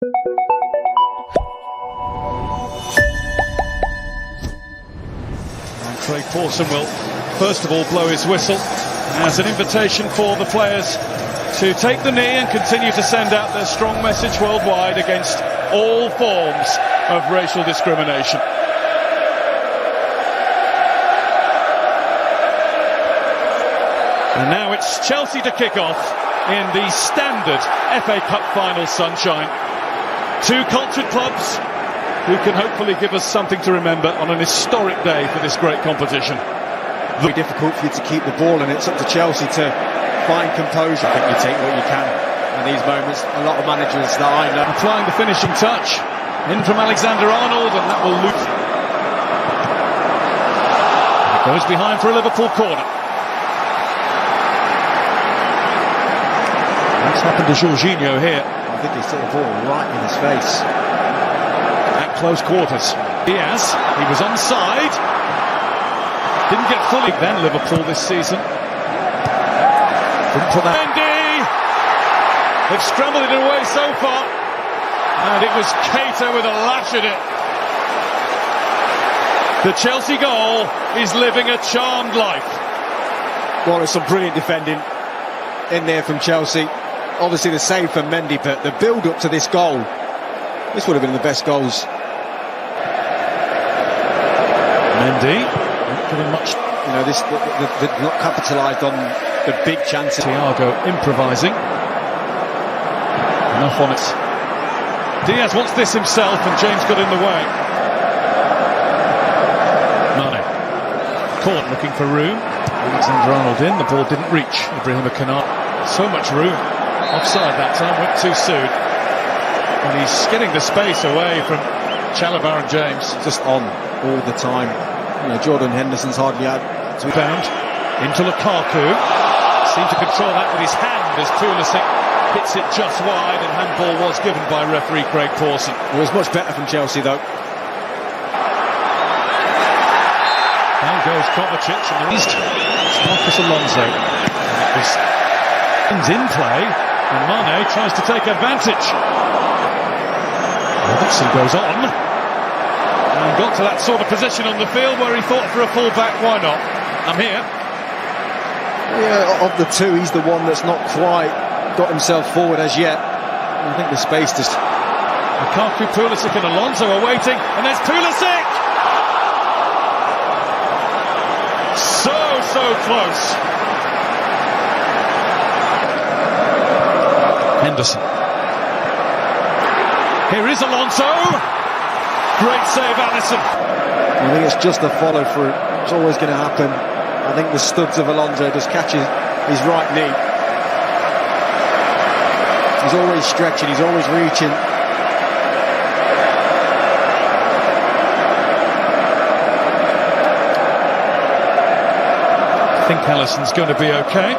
And Craig Pawson will first of all blow his whistle as an invitation for the players to take the knee and continue to send out their strong message worldwide against all forms of racial discrimination. And now it's Chelsea to kick off in the standard FA Cup final sunshine. Two cultured clubs who can hopefully give us something to remember on an historic day for this great competition. Very difficult for you to keep the ball, and it's up to Chelsea to find composure. I think you take what you can in these moments. A lot of managers that I know applying the finishing touch in from Alexander-Arnold, and that will loop. It goes behind for a Liverpool corner. What's happened to Jorginho here? I think he's hit the ball right in his face. At close quarters. Diaz, he was onside. Didn't get fully then Liverpool this season. Didn't put that. Mendy! They've scrambled it away so far. And it was Keita with a lash at it. The Chelsea goal is living a charmed life. Well, there's some brilliant defending in there from Chelsea. Obviously the save for Mendy, but the build-up to this goal, this would have been the best goals. Mendy, not giving much. You know, they've not capitalised on the big chances. Thiago improvising. Enough on it. Diaz wants this himself, and James got in the way. Mane. Caught looking for room. Alexander-Arnold in, the ball didn't reach Ibrahima Konate. So much room. Offside that time, went too soon. And he's getting the space away from Chalobah and James. Just on all the time. You know, Jordan Henderson's hardly out. To be found into Lukaku. Seemed to control that with his hand as Pulisic hits it just wide, and handball was given by referee Craig Pawson. It was much better from Chelsea though. Down goes Kovacic and the East. Marcus Alonso. It's in play, and Mane tries to take advantage. Robertson goes on and got to that sort of position on the field where he thought for a full-back, why not? I'm here. Yeah, of the two, he's the one that's not quite got himself forward as yet. I think the space just... Lukaku, Pulisic and Alonso are waiting, and there's Pulisic! So close. Henderson. Here is Alonso. Great save, Alisson. I think it's just a follow through. It's always going to happen. I think the studs of Alonso just catches his right knee. He's always stretching, he's always reaching. I think Alisson's going to be okay.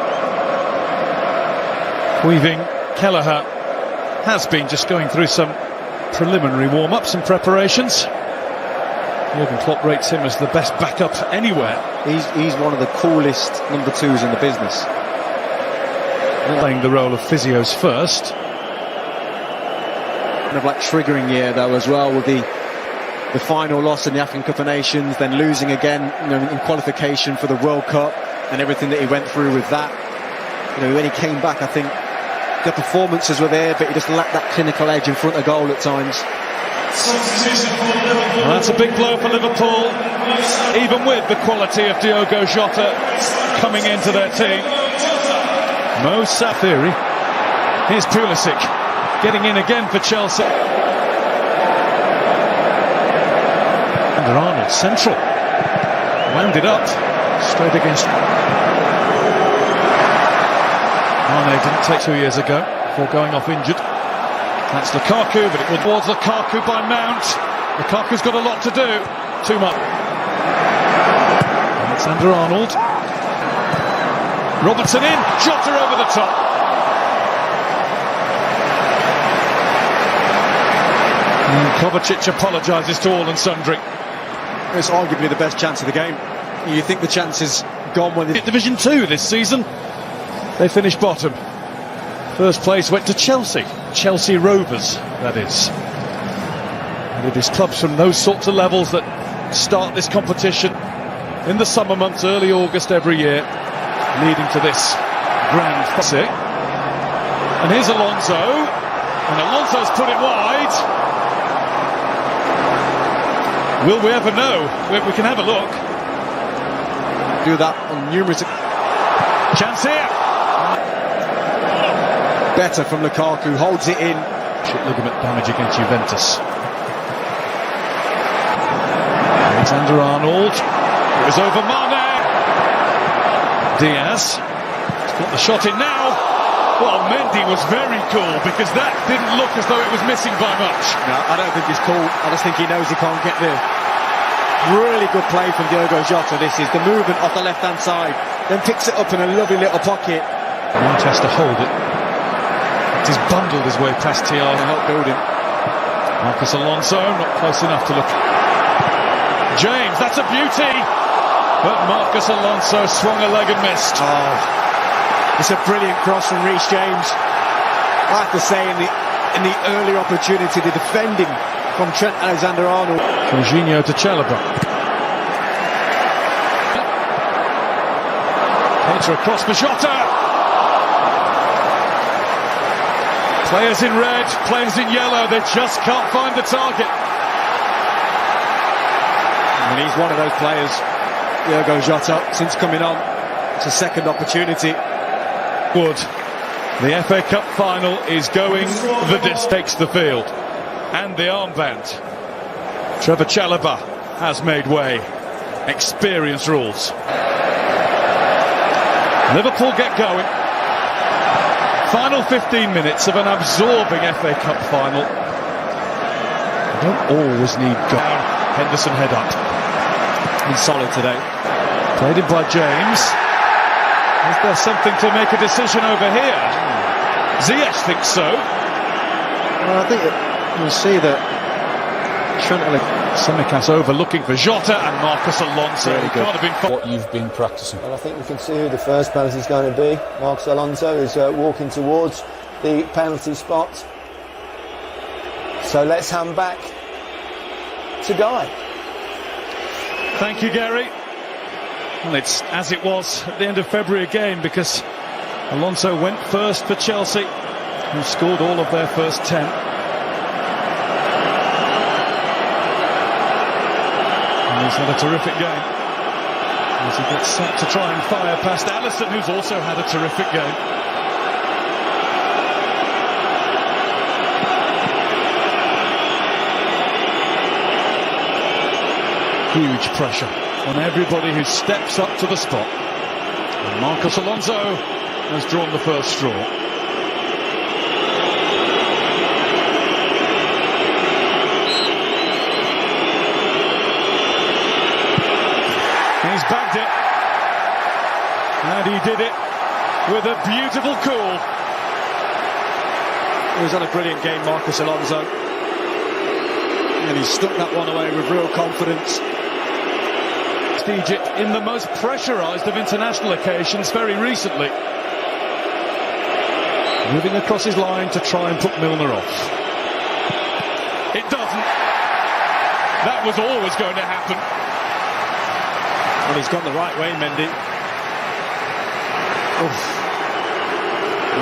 Weaving Kelleher has been just going through some preliminary warm-ups and preparations. Jurgen Klopp rates him as the best backup anywhere. He's one of the coolest number twos in the business. Playing the role of physios first. Kind of like triggering year though as well, with the final loss in the African Cup of Nations, then losing again, you know, in qualification for the World Cup, and everything that he went through with that. You know, when he came back, I think the performances were there, but he just lacked that clinical edge in front of goal at times. Well, that's a big blow for Liverpool, even with the quality of Diogo Jota coming into their team. Mo Safiri. Here's Pulisic getting in again for Chelsea. And Arnold central. Wound it up straight against. Mane didn't take 2 years ago before going off injured. That's Lukaku, but it was towards Lukaku by Mount. Lukaku's got a lot to do. Too much. Alexander-Arnold. Robertson in, Jota over the top. And Kovacic apologises to all and sundry. It's arguably the best chance of the game. You think the chance is gone when... Division 2 this season, they finished bottom. First place went to Chelsea Rovers, that is. And it is clubs from those sorts of levels that start this competition in the summer months, early August every year, leading to this grand final. And here's Alonso, and Alonso's put it wide. Will we ever know? We can have a look. Do that on numerous... Chance here. Better from Lukaku, holds it in. Ligament damage against Juventus. Alexander-Arnold. It was over Mane. Diaz. He's got the shot in now. Well, Mendy was very cool because that didn't look as though it was missing by much. No, I don't think he's cool. I just think he knows he can't get there. Really good play from Diogo Jota. This is the movement off the left-hand side. Then picks it up in a lovely little pocket. Manchester hold it. He's bundled his way past Thiago To help build him. Marcus Alonso, not close enough to look. James, that's a beauty! But Marcus Alonso swung a leg and missed. Oh, it's a brilliant cross from Reece James. I have to say, in the early opportunity, the defending from Trent Alexander-Arnold. Jorginho to Chalobah. Header across for Jota. Players in red, players in yellow, they just can't find the target. And he's one of those players, Diogo Jota, since coming on. It's a second opportunity. Wood. The FA Cup final is going the distance. Takes the field. And the armband. Trevor Chalobah has made way. Experience rules. Liverpool get going. Final 15 minutes of an absorbing FA Cup final. You don't always need down. Henderson head up. He's solid today. Played in by James. Is there something to make a decision over here? Ziyech thinks so. Well, I think you'll see that Trent Tsimikas over looking for Jota and Marcus Alonso. Really good. Can't have been What you've been practicing. And I think we can see who the first penalty is going to be. Marcus Alonso is walking towards the penalty spot. So let's hand back to Guy. Thank you, Gary. Well, it's as it was at the end of February again, because Alonso went first for Chelsea, who scored all of their first 10. And he's had a terrific game as he gets set to try and fire past Alisson, who's also had a terrific game. Huge pressure on everybody who steps up to the spot. And Marcus Alonso has drawn the first straw. He's bagged it. And he did it with a beautiful cool. He was on a brilliant game, Marcus Alonso. And he stuck that one away with real confidence. Egypt in the most pressurised of international occasions very recently. Moving across his line to try and put Milner off. It doesn't. That was always going to happen. And he's gone the right way, Mendy. Oof.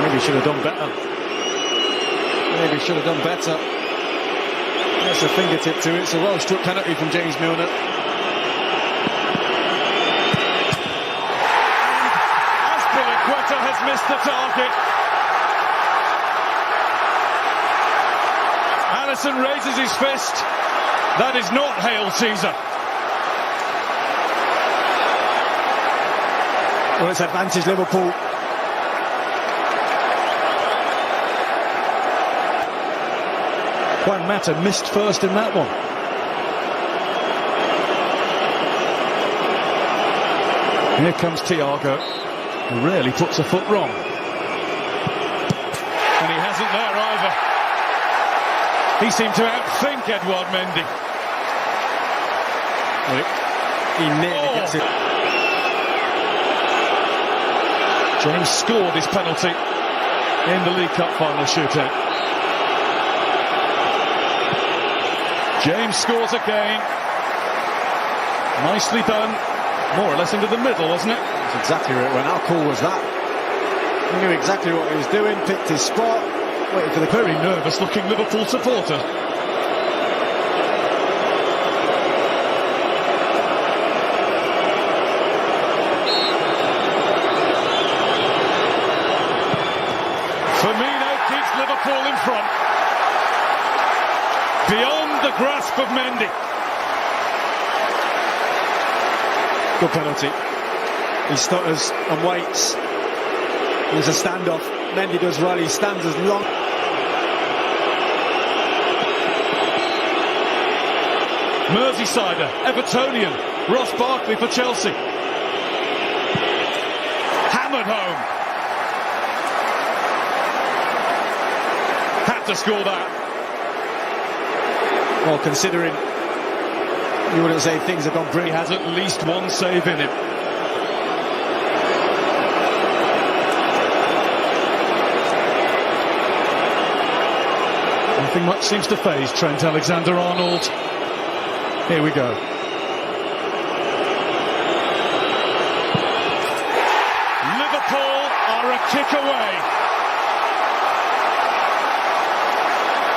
Maybe should have done better. Maybe should have done better. That's a fingertip to it. It's a well-struck penalty from James Milner. Has missed the target. Alisson raises his fist. That is not Hail Caesar. Well, it's advantage Liverpool. Juan Mata missed first in that one. Here comes Thiago, who rarely puts a foot wrong. And he hasn't there either. He seemed to outthink Edouard Mendy. He nearly gets it. James scored his penalty. in the League Cup final shootout. James scores again. Nicely done. More or less into the middle, wasn't it? That's exactly where it went. How cool was that? He knew exactly what he was doing, picked his spot, waited for the... Very nervous looking Liverpool supporter. Firmino keeps Liverpool in front. Beyond the grasp of Mendy. Good penalty. He stutters and waits. There's a standoff. Mendy does well. He stands as long. Merseysider, Evertonian, Ross Barkley for Chelsea. Hammered home. Had to score that. Well, considering you wouldn't say things have gone He brilliant. has at least one save in him. Nothing much seems to faze Trent Alexander-Arnold. Here we go. Liverpool are a kick away.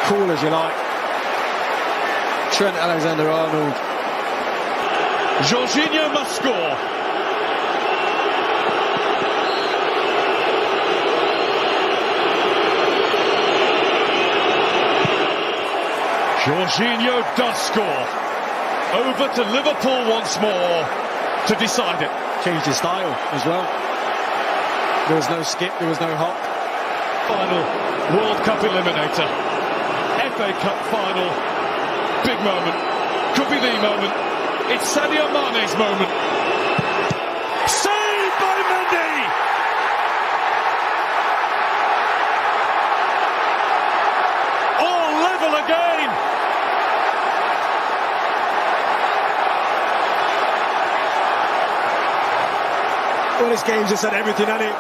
Cool as you like. Trent Alexander-Arnold. Jorginho must score. Jorginho does score. Over to Liverpool once more to decide it. Changed his style as well. There was no skip, there was no hop. Final World Cup eliminator. FA Cup final. Big moment. Could be the moment. It's Sadio Mane's moment. Saved by Mendy! All level again! Well, this game's just had everything at it.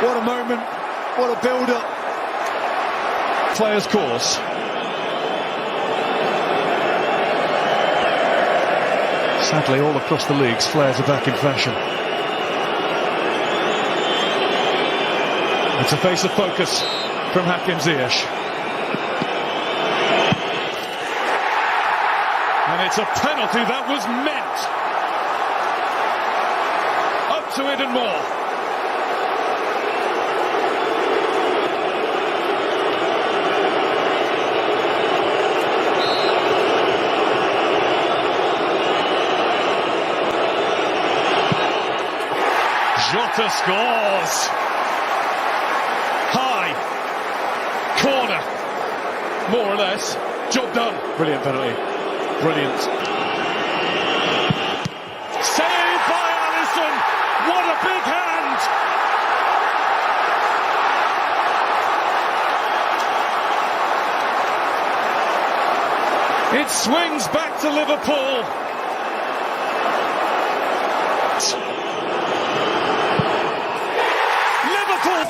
What a moment. What a build-up. Players' course. Sadly, all across the leagues, flares are back in fashion. It's a face of focus from Hakim Ziyech. And it's a penalty that was meant. Up to it and more. Jota scores. High. Corner. More or less. Job done. Brilliant penalty. Brilliant. Saved by Alisson. What a big hand. It swings back to Liverpool. Liverpool.